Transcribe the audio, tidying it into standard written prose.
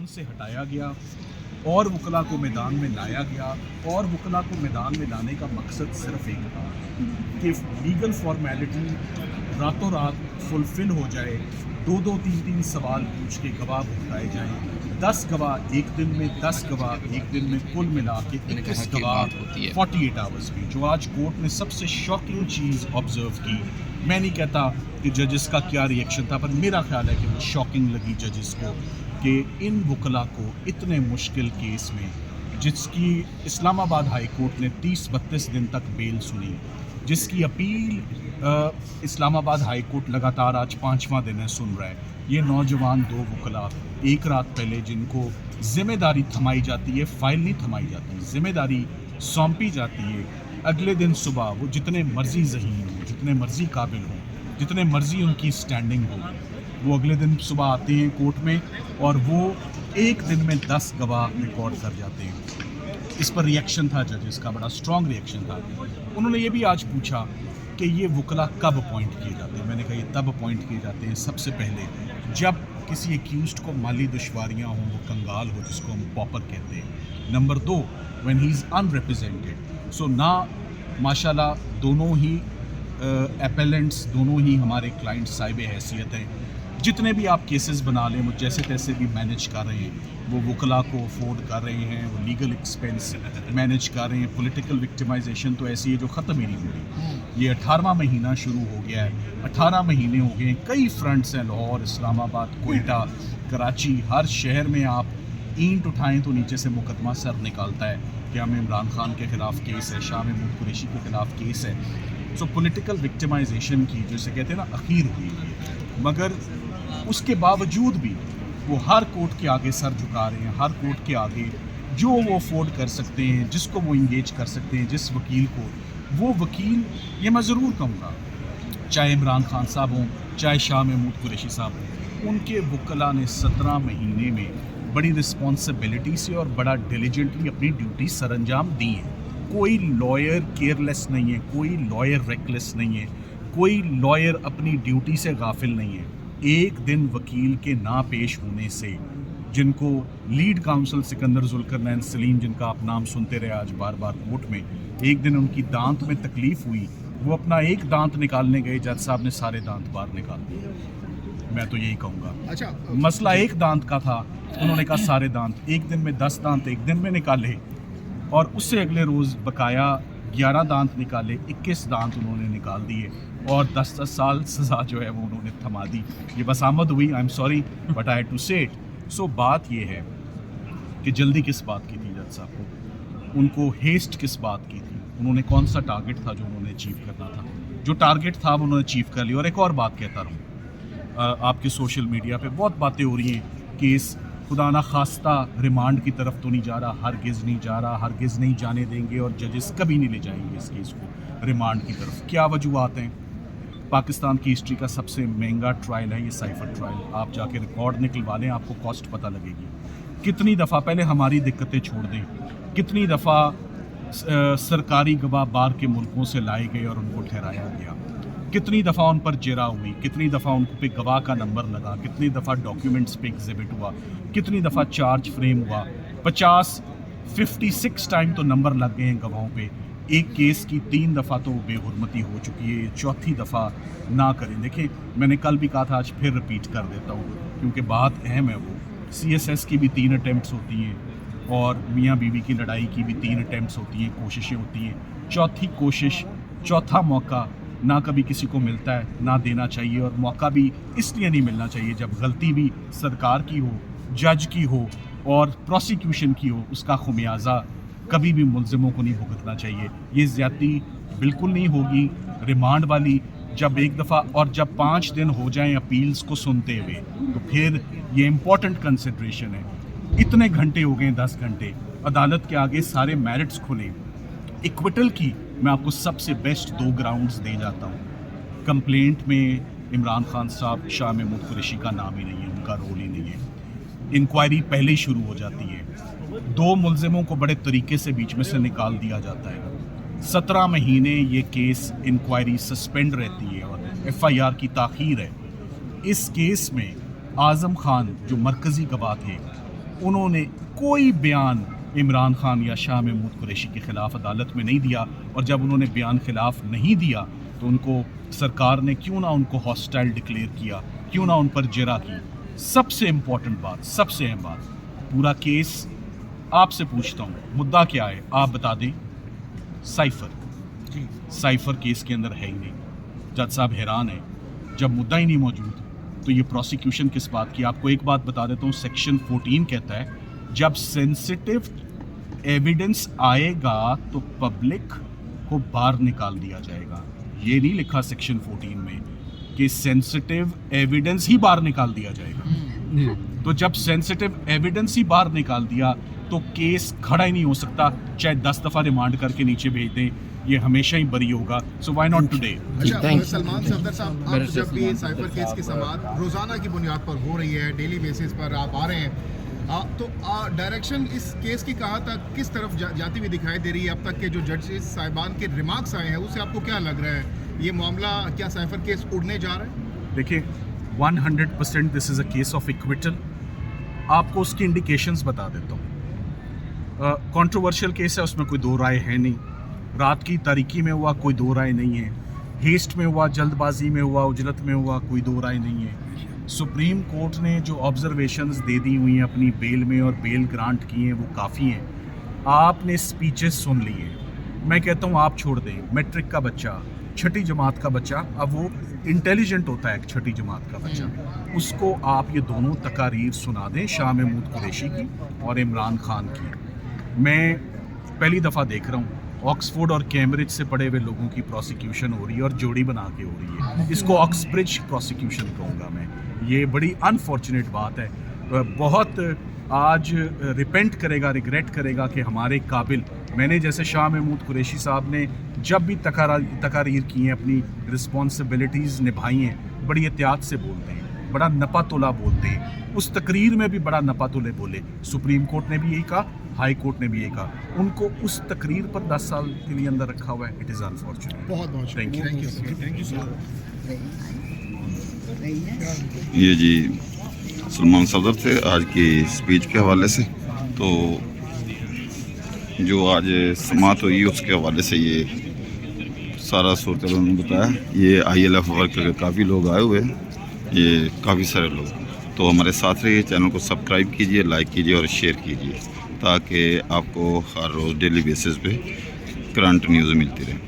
मैदान से हटाया गया और वकला को मैदान में लाया गया, और वकला को मैदान में लाने का मकसद सिर्फ एक था कि लीगल फॉर्मेलिटी रातों रात फुलफिल हो जाए, 2-2, 3-3 सवाल पूछ के गवाह भुगताए जाएं, 10 गवाह एक दिन में, 10 गवाह एक दिन में, कुल मिला के 21 गवाह 48 आवर्स में। जो आज कोर्ट ने सबसे शॉकिंग चीज़ ऑब्जर्व की, मैं नहीं कहता कि जजेस का क्या रिएक्शन था, पर मेरा ख्याल है कि वो शॉकिंग लगी जजेस को कि इन वकला को इतने मुश्किल केस में, जिसकी इस्लामाबाद हाई कोर्ट ने 30-32 दिन तक बेल सुनी, जिसकी अपील इस्लामाबाद हाई कोर्ट लगातार आज 5वां दिन है सुन रहा है, ये नौजवान 2 वकला एक रात पहले जिनको जिम्मेदारी थमाई जाती है, फाइल नहीं थमाई जाती, जिम्मेदारी सौंपी जाती है, अगले दिन सुबह वो जितने मर्जी ज़हीन हों, जितने मर्जी काबिल हों, जितने मर्जी उनकी स्टैंडिंग हो, वो अगले दिन सुबह आते हैं कोर्ट में और वो एक दिन में 10 गवाह रिकॉर्ड कर जाते हैं। इस पर रिएक्शन था जजेस का, बड़ा स्ट्रॉन्ग रिएक्शन था। उन्होंने ये भी आज पूछा कि ये वकला कब अपॉइंट किए जाते हैं। मैंने कहा ये तब अपॉइंट किए जाते हैं सबसे पहले जब किसी एक्यूज्ड को माली दुश्वारियाँ हों, वो कंगाल हो, जिसको हम पॉपर कहते हैं। नंबर 2, when he is unrepresented. So ना माशाल्लाह दोनों ही एपेलेंट्स, दोनों ही हमारे क्लाइंट साहिब हैसियत हैं, जितने भी आप केसेस बना लें वो जैसे तैसे भी मैनेज कर रहे हैं, वो वकला को अफोर्ड कर रहे हैं, वो लीगल एक्सपेंस मैनेज कर रहे हैं। पॉलिटिकल विक्टिमाइजेशन तो ऐसी है जो ख़त्म ही नहीं हो रही। ये 18वां महीना शुरू हो गया है, 18 महीने हो गए, कई फ्रंट्स हैं, लाहौर, इस्लामाबाद, कोयटा, कराची, हर शहर में आप ईंट उठाएं तो नीचे से मुकदमा सर निकालता है कि हमें इमरान खान के ख़िलाफ़ केस है, शाह महमूद कुरैशी के ख़िलाफ़ केस है। सो पॉलिटिकल विक्टिमाइजेशन की जैसे कहते हैं ना अखीर हुई है, मगर उसके बावजूद भी वो हर कोर्ट के आगे सर झुका रहे हैं, हर कोर्ट के आगे जो वो अफोर्ड कर सकते हैं, जिसको वो इंगेज कर सकते हैं, जिस वकील को, वो वकील, ये मैं ज़रूर कहूँगा, चाहे इमरान खान साहब हों, चाहे शाह महमूद कुरैशी साहब हों, उनके वकला ने 17 महीने में बड़ी रिस्पॉन्सिबिलिटी से और बड़ा डिलीजेंटली अपनी ड्यूटी सरअंजाम दी है। कोई लॉयर केयरलेस नहीं है, कोई लॉयर रेकलेस नहीं है, कोई लॉयर अपनी ड्यूटी से गाफिल नहीं है। एक दिन वकील के ना पेश होने से, जिनको लीड काउंसिल सिकंदर जुल्करनैन सलीम, जिनका आप नाम सुनते रहे आज बार बार कोर्ट में, एक दिन उनकी दांत में तकलीफ़ हुई, वो अपना एक दांत निकालने गए, जज साहब ने सारे दांत बाहर निकाल दिए। मैं तो यही कहूँगा, अच्छा, मसला एक दांत का था, उन्होंने कहा सारे दांत, एक दिन में 10 दांत एक दिन में निकाले, और उससे अगले रोज़ बकाया 11 दांत निकाले, 21 दांत उन्होंने निकाल दिए, और 10-10 साल सज़ा जो है वो उन्होंने थमा दी। ये बस आमद हुई, I am sorry but I had to say it. So बात ये है कि जल्दी किस बात की थी जज साहब को, उनको हेस्ट किस बात की थी, उन्होंने कौन सा टारगेट था जो उन्होंने अचीव करना था, जो टारगेट था वो उन्होंने अचीव कर लिया। और एक और बात कहता रहूँ, आपके सोशल मीडिया पे बहुत बातें हो रही हैं कि इस खुदा ना खास्ता रिमांड की तरफ तो नहीं जा रहा, हरगिज़ नहीं जा रहा, हरगिज़ नहीं जाने देंगे, और जजेस कभी नहीं ले जाएंगे इस केस को रिमांड की तरफ। क्या वजूहत हैं? पाकिस्तान की हिस्ट्री का सबसे महंगा ट्रायल है ये साइफर ट्रायल, आप जाके रिकॉर्ड निकलवा लें, आपको कॉस्ट पता लगेगी। कितनी दफ़ा, पहले हमारी दिक्कतें छोड़ दें, कितनी दफ़ा सरकारी गवाह बाहर के मुल्कों से लाए गए और उनको ठहराया गया, कितनी दफ़ा उन पर जिरा हुई, कितनी दफ़ा उन पे गवाह का नंबर लगा, कितनी दफ़ा डॉक्यूमेंट्स पे एग्जिबिट हुआ, कितनी दफ़ा चार्ज फ्रेम हुआ, 56 टाइम तो नंबर लग गए हैं गवाहों पे। एक केस की 3 दफ़ा तो बेहुरमती हो चुकी है, चौथी दफ़ा ना करें। देखिए, मैंने कल भी कहा था, आज फिर रिपीट कर देता हूँ क्योंकि बात अहम है। वो CSS की भी 3 अटैम्प्ट्स होती हैं, और मियाँ बीवी की लड़ाई की भी 3 अटैम्प्ट्स होती हैं, कोशिशें होती हैं। चौथी कोशिश, चौथा मौका ना कभी किसी को मिलता है, ना देना चाहिए, और मौका भी इसलिए नहीं मिलना चाहिए जब गलती भी सरकार की हो, जज की हो और प्रोसिक्यूशन की हो, उसका खुमियाजा कभी भी मुल्ज़िमों को नहीं भुगतना चाहिए। ये ज़्यादती बिल्कुल नहीं होगी रिमांड वाली। जब एक दफ़ा और जब 5 दिन हो जाएं अपील्स को सुनते हुए, तो फिर ये इम्पोर्टेंट कंसिड्रेशन है। इतने घंटे हो गए, 10 घंटे अदालत के आगे सारे मेरिट्स खुले। इक्विटल की मैं आपको सबसे बेस्ट 2 ग्राउंड्स दे जाता हूँ। कंप्लेंट में इमरान खान साहब, शाह महमूद कुरैशी का नाम ही नहीं है, उनका रोल ही नहीं है। इंक्वायरी पहले ही शुरू हो जाती है, 2 मुल्ज़िमों को बड़े तरीके से बीच में से निकाल दिया जाता है। 17 महीने ये केस इंक्वायरी सस्पेंड रहती है और FIR की ताख़ीर है। इस केस में आज़म खान जो मरकज़ी गवाह थे, انہوں نے کوئی بیان عمران خان یا شاہ محمود قریشی کے خلاف عدالت میں نہیں دیا, اور جب انہوں نے بیان خلاف نہیں دیا تو ان کو سرکار نے کیوں نہ ان کو ہاسٹائل ڈکلیئر کیا, کیوں نہ ان پر جرح کی. سب سے امپورٹنٹ بات, سب سے اہم بات, پورا کیس آپ سے پوچھتا ہوں مدعا کیا ہے, آپ بتا دیں. سائفر کیس کے اندر ہے ہی نہیں. جج صاحب حیران ہیں, جب مدعا ہی نہیں موجود تو یہ پروسیکیوشن کس بات کی. آپ کو ایک بات بتا دیتا ہوں, سیکشن 14 کہتا ہے جب سینسٹیو ایویڈنس آئے گا تو پبلک کو باہر نکال دیا جائے گا. یہ نہیں لکھا سیکشن 14 میں کہ سینسٹیو ایویڈنس ہی باہر نکال دیا جائے گا. تو جب سینسٹیو ایویڈنس ہی باہر نکال دیا تو کیس کھڑا ہی نہیں ہو سکتا, چاہے 10 دفعہ ریمانڈ کر کے نیچے بھیج دیں, یہ ہمیشہ ہی بری ہوگا. So why not today. Salman Safdar صاحب, آپ جب بھی سائفر کیس کی سماعت روزانہ کی بنیاد پر ہو رہی ہے, ڈیلی بیسس پر آپ آ رہے ہیں, تو ڈائریکشن اس کیس کی کہاں تک کس طرف جاتی ہوئی دکھائی دے رہی ہے؟ اب تک کے جو ججز صاحبان کے ریمارکس آئے ہیں اس سے آپ کو کیا لگ رہا ہے, یہ معاملہ کیا سائفر کیس اڑنے جا رہا ہے؟ دیکھیں 100% دس از اے کیس آف ایکویٹل. آپ کو اس کی انڈیکیشنز بتا دیتا ہوں. کنٹروورشل کیس ہے, اس میں کوئی دو رائے ہے نہیں. رات کی تاریکی میں ہوا, کوئی دو رائے نہیں ہے. ہیسٹ میں ہوا, جلد بازی میں ہوا, اجلت میں ہوا, کوئی دو رائے نہیں ہے. سپریم کورٹ نے جو آبزرویشنز دے دی ہوئی ہیں اپنی بیل میں اور بیل گرانٹ کی ہیں وہ کافی ہیں. آپ نے سپیچز سن لی ہیں. میں کہتا ہوں آپ چھوڑ دیں. میٹرک کا بچہ, چھٹی جماعت کا بچہ, اب وہ انٹیلیجنٹ ہوتا ہے, ایک چھٹی جماعت کا بچہ, اس کو آپ یہ دونوں تقاریر سنا دیں, شاہ محمود قریشی کی اور عمران خان کی. میں پہلی دفعہ دیکھ رہا ہوں آکسفورڈ اور کیمبرج سے پڑھے ہوئے لوگوں کی پروسیکیوشن ہو رہی ہے, اور جوڑی بنا کے ہو رہی ہے. اس کو آکسبرج پروسیکیوشن کہوں گا میں. یہ بڑی انفارچونیٹ بات ہے. بہت آج ریپینٹ کرے گا, ریگریٹ کرے گا کہ ہمارے قابل, میں نے جیسے شاہ محمود قریشی صاحب نے جب بھی تقاریر کی ہیں, اپنی رسپانسبلٹیز نبھائی ہیں, بڑی احتیاط سے بولتے ہیں, بڑا نپا تولا بولتے ہیں. اس تقریر میں بھی بڑا نپا تولے بولے. سپریم کورٹ نے بھی یہی کہا, ہائی کورٹ نے بھی یہی کہا. ان کو اس تقریر پر 10 سال کے لیے اندر رکھا ہوا ہے. It is unfortunate. بہت بہت تھینک یو. یہ جی سلمان صفدر تھے آج کی اسپیچ کے حوالے سے. تو جو آج سماعت ہوئی اس کے حوالے سے یہ سارا صورتحال انہوں نے بتایا. یہ ILF ورک کے کافی لوگ آئے ہوئے ہیں, یہ کافی سارے لوگ. تو ہمارے ساتھ رہیے, چینل کو سبسکرائب کیجئے, لائک کیجئے اور شیئر کیجئے, تاکہ آپ کو ہر روز ڈیلی بیسس پہ کرنٹ نیوز ملتی رہے.